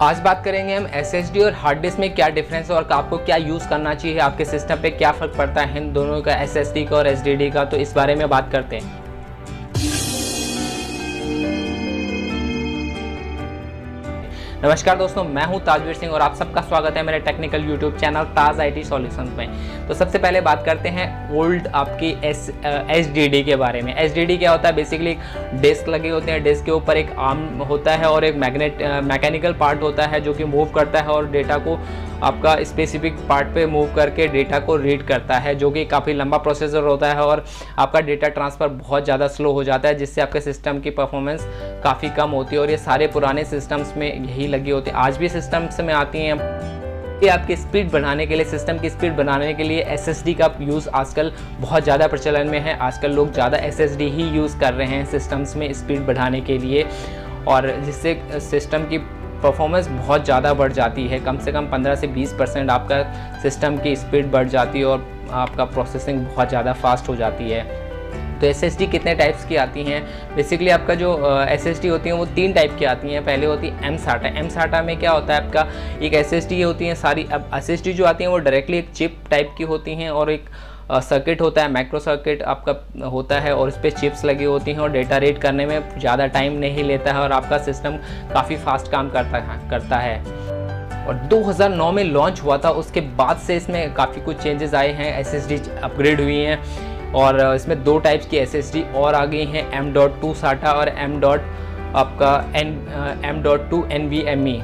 आज बात करेंगे हम SSD और हार्ड डिस्क में क्या डिफरेंस है और आपको क्या यूज़ करना चाहिए, आपके सिस्टम पे क्या फ़र्क पड़ता है इन दोनों का, SSD का और SSD का। तो इस बारे में बात करते हैं। नमस्कार दोस्तों, मैं हूं ताजवीर सिंह और आप सबका स्वागत है मेरे technical YouTube channel Taj IT solutions में। तो सबसे पहले बात करते हैं ओल्ड आपकी SSD के बारे में। SSD क्या होता है? बेसिकली डिस्क लगे होते हैं, डिस्क के ऊपर एक आर्म होता है और एक मैकेनिकल पार्ट होता है जो कि मूव करता है और डेटा को आपका स्पेसिफिक पार्ट पे मूव करके डेटा को रीड करता है, जो कि काफ़ी लंबा प्रोसेसर होता है और आपका डेटा ट्रांसफ़र बहुत ज़्यादा स्लो हो जाता है, जिससे आपके सिस्टम की परफॉर्मेंस काफ़ी कम होती है। और ये सारे पुराने सिस्टम्स में यही लगी होती है, आज भी सिस्टम्स में आती हैं। ये आपकी स्पीड बढ़ाने के लिए, सिस्टम की स्पीड बढ़ाने के लिए SSD का यूज़ आजकल बहुत ज़्यादा प्रचलन में है। आजकल लोग ज़्यादा SSD ही यूज़ कर रहे हैं सिस्टम्स में स्पीड बढ़ाने के लिए, और जिससे सिस्टम की परफॉर्मेंस बहुत ज़्यादा बढ़ जाती है। कम से कम 15 से 20% आपका सिस्टम की स्पीड बढ़ जाती है और आपका प्रोसेसिंग बहुत ज़्यादा फास्ट हो जाती है। तो SSD कितने टाइप्स की आती हैं? बेसिकली आपका जो SSD होती हैं वो 3 टाइप की आती हैं। पहले होती है M-SATA। M-SATA में क्या होता है, आपका एक SSD होती हैं सारी। अब SSD जो आती हैं वो डायरेक्टली एक चिप टाइप की होती हैं और एक सर्किट होता है, माइक्रो सर्किट आपका होता है और इस पर चिप्स लगी होती हैं और डेटा रीड करने में ज़्यादा टाइम नहीं लेता है और आपका सिस्टम काफ़ी फास्ट काम करता है। और 2009 में लॉन्च हुआ था, उसके बाद से इसमें काफ़ी कुछ चेंजेस आए हैं, SSD अपग्रेड हुई हैं और इसमें 2 टाइप्स की SSD और आ गई हैं, M.2 SATA और M.2 NVMe।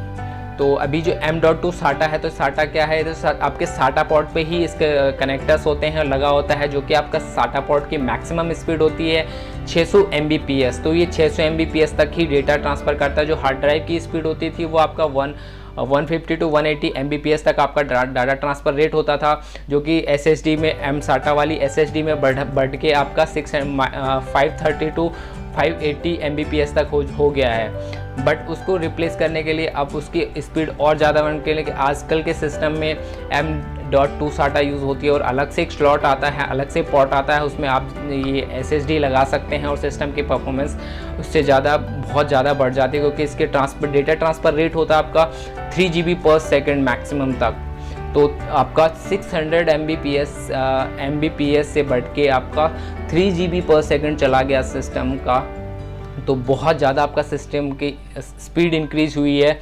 तो अभी जो M.2 SATA है, तो SATA क्या है, तो आपके SATA पोर्ट पे ही इसके कनेक्टर्स होते हैं, लगा होता है, जो कि आपका SATA पोर्ट की मैक्सिमम स्पीड होती है 600 Mbps। तो ये 600 Mbps तक ही डेटा ट्रांसफ़र करता है। जो हार्ड ड्राइव की स्पीड होती थी वो आपका 150 to 180 Mbps तक आपका डाटा ट्रांसफ़र रेट होता था, जो कि SSD में M-SATA वाली SSD में बढ़ के आपका 530 to 580 Mbps तक हो गया है। बट उसको रिप्लेस करने के लिए अब उसकी स्पीड और ज़्यादा बढ़ने के लिए आजकल के सिस्टम में M.2 SATA यूज़ होती है और अलग से एक स्लॉट आता है, अलग से पोर्ट आता है, उसमें आप ये SSD लगा सकते हैं और सिस्टम की परफॉर्मेंस उससे बहुत ज़्यादा बढ़ जाती है, क्योंकि इसके डेटा ट्रांसफ़र रेट होता है आपका 3 GB पर सेकेंड मैक्सिमम तक। तो आपका 600 Mbps से बढ़ के आपका 3 GB पर सेकेंड चला गया सिस्टम का। तो बहुत ज़्यादा आपका सिस्टम की स्पीड इंक्रीज़ हुई है।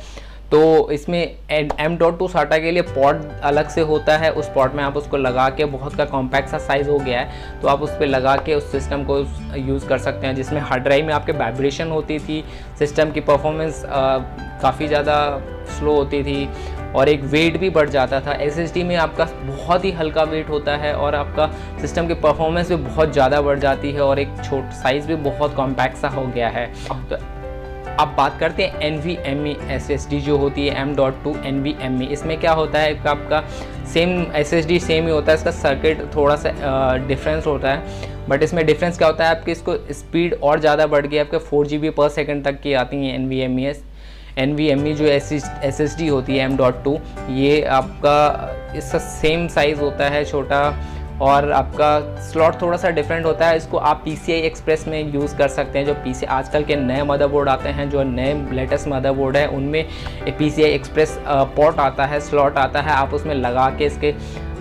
तो इसमें M.2 SATA के लिए पोर्ट अलग से होता है, उस पोर्ट में आप उसको लगा के, बहुत का कॉम्पैक्ट सा साइज़ हो गया है, तो आप उस पर लगा के उस सिस्टम को यूज़ कर सकते हैं। जिसमें हार्ड ड्राइव में आपके वाइब्रेशन होती थी, सिस्टम की परफॉर्मेंस काफ़ी ज़्यादा स्लो होती थी और एक वेट भी बढ़ जाता था। SSD में आपका बहुत ही हल्का वेट होता है और आपका सिस्टम की परफॉर्मेंस भी बहुत ज़्यादा बढ़ जाती है और एक साइज़ भी बहुत कॉम्पैक्ट सा हो गया है। तो अब बात करते हैं NVMe SSD जो होती है, M.2 NVMe। इसमें क्या होता है, आपका सेम SSD सेम ही होता है, इसका सर्किट थोड़ा सा डिफरेंस होता है। बट इसमें डिफरेंस क्या होता है, आपकी इसको स्पीड और ज़्यादा बढ़ गई, आपके 4 GB पर सेकेंड तक की आती हैं NVMe जो SSD होती है M.2, ये आपका इसका सेम साइज़ होता है, छोटा, और आपका स्लॉट थोड़ा सा डिफरेंट होता है। इसको आप PCI Express में यूज़ कर सकते हैं। जो आजकल के नए मदरबोर्ड आते हैं, जो नए लेटेस्ट मदरबोर्ड है, उनमें एक PCI Express पोर्ट आता है, स्लॉट आता है, आप उसमें लगा के इसके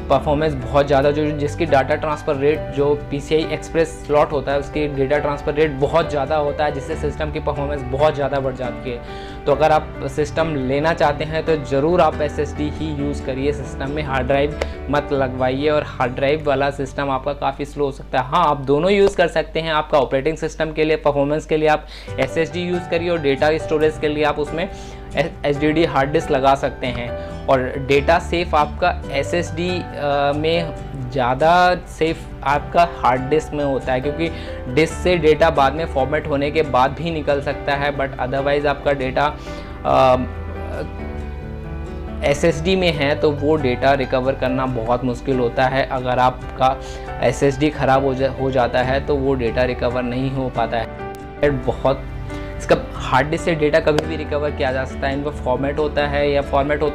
परफॉर्मेंस बहुत ज़्यादा, जिसकी डाटा ट्रांसफ़र रेट, जो PCI Express स्लॉट होता है उसकी डेटा ट्रांसफ़र रेट बहुत ज़्यादा होता है, जिससे सिस्टम की परफॉर्मेंस बहुत ज़्यादा बढ़ जाती है। तो अगर आप सिस्टम लेना चाहते हैं तो ज़रूर आप SSD ही यूज़ करिए सिस्टम में, हार्ड ड्राइव मत लगवाइए, और हार्ड ड्राइव वाला सिस्टम आपका काफ़ी स्लो हो सकता है। हाँ, आप दोनों यूज़ कर सकते हैं। आपका ऑपरेटिंग सिस्टम के लिए, परफॉर्मेंस के लिए आप SSD यूज़ करिए और डेटा स्टोरेज के लिए आप उसमें SSD हार्ड डिस्क लगा सकते हैं। और डेटा सेफ आपका SSD में ज़्यादा सेफ आपका हार्ड डिस्क में होता है, क्योंकि डिस्क से डेटा बाद में फॉर्मेट होने के बाद भी निकल सकता है, बट अदरवाइज़ आपका डेटा SSD में है तो वो डेटा रिकवर करना बहुत मुश्किल होता है। अगर आपका SSD ख़राब हो जाता है तो वो डेटा रिकवर नहीं हो पाता है। इसका हार्ड डिस्क से डेटा कभी भी रिकवर किया जा सकता है। इनका फॉर्मेट होता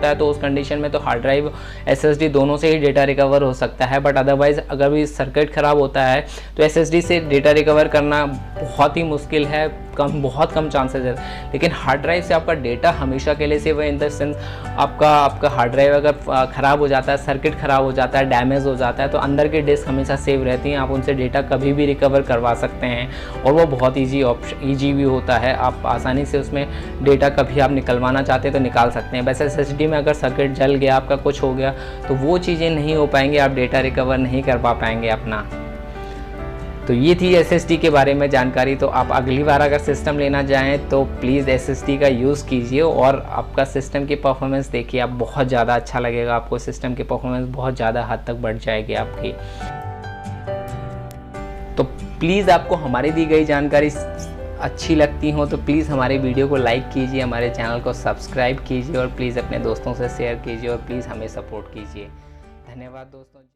है तो उस कंडीशन में तो हार्ड ड्राइव SSD दोनों से ही डेटा रिकवर हो सकता है। बट अदरवाइज़ अगर भी सर्किट ख़राब होता है तो SSD से डेटा रिकवर करना बहुत ही मुश्किल है, बहुत कम चांसेस है। लेकिन हार्ड ड्राइव से आपका डेटा हमेशा के लिए सेव है, इन द सेंस आपका हार्ड ड्राइव अगर ख़राब हो जाता है, सर्किट ख़राब हो जाता है, डैमेज हो जाता है, तो अंदर की डिस्क हमेशा सेव रहती हैं, आप उनसे डेटा कभी भी रिकवर करवा सकते हैं और वो बहुत ईजी भी होता है। आप आसानी से उसमें डेटा कभी आप निकलवाना चाहते हैं तो निकाल सकते हैं। वैसे SSD में अगर सर्किट जल गया, आपका कुछ हो गया, तो वो चीज़ें नहीं हो पाएंगी, आप डेटा रिकवर नहीं करवा पाएंगे अपना। तो ये थी SSD के बारे में जानकारी। तो आप अगली बार अगर सिस्टम लेना चाहें तो प्लीज़ SSD का यूज़ कीजिए और आपका सिस्टम की परफॉर्मेंस देखिए, आप बहुत ज़्यादा अच्छा लगेगा, आपको सिस्टम की परफॉर्मेंस बहुत ज़्यादा हद तक बढ़ जाएगी आपकी। तो प्लीज़ आपको हमारी दी गई जानकारी अच्छी लगती हो तो प्लीज़ हमारे वीडियो को लाइक कीजिए, हमारे चैनल को सब्सक्राइब कीजिए और प्लीज़ अपने दोस्तों से शेयर कीजिए और प्लीज़ हमें सपोर्ट कीजिए। धन्यवाद दोस्तों।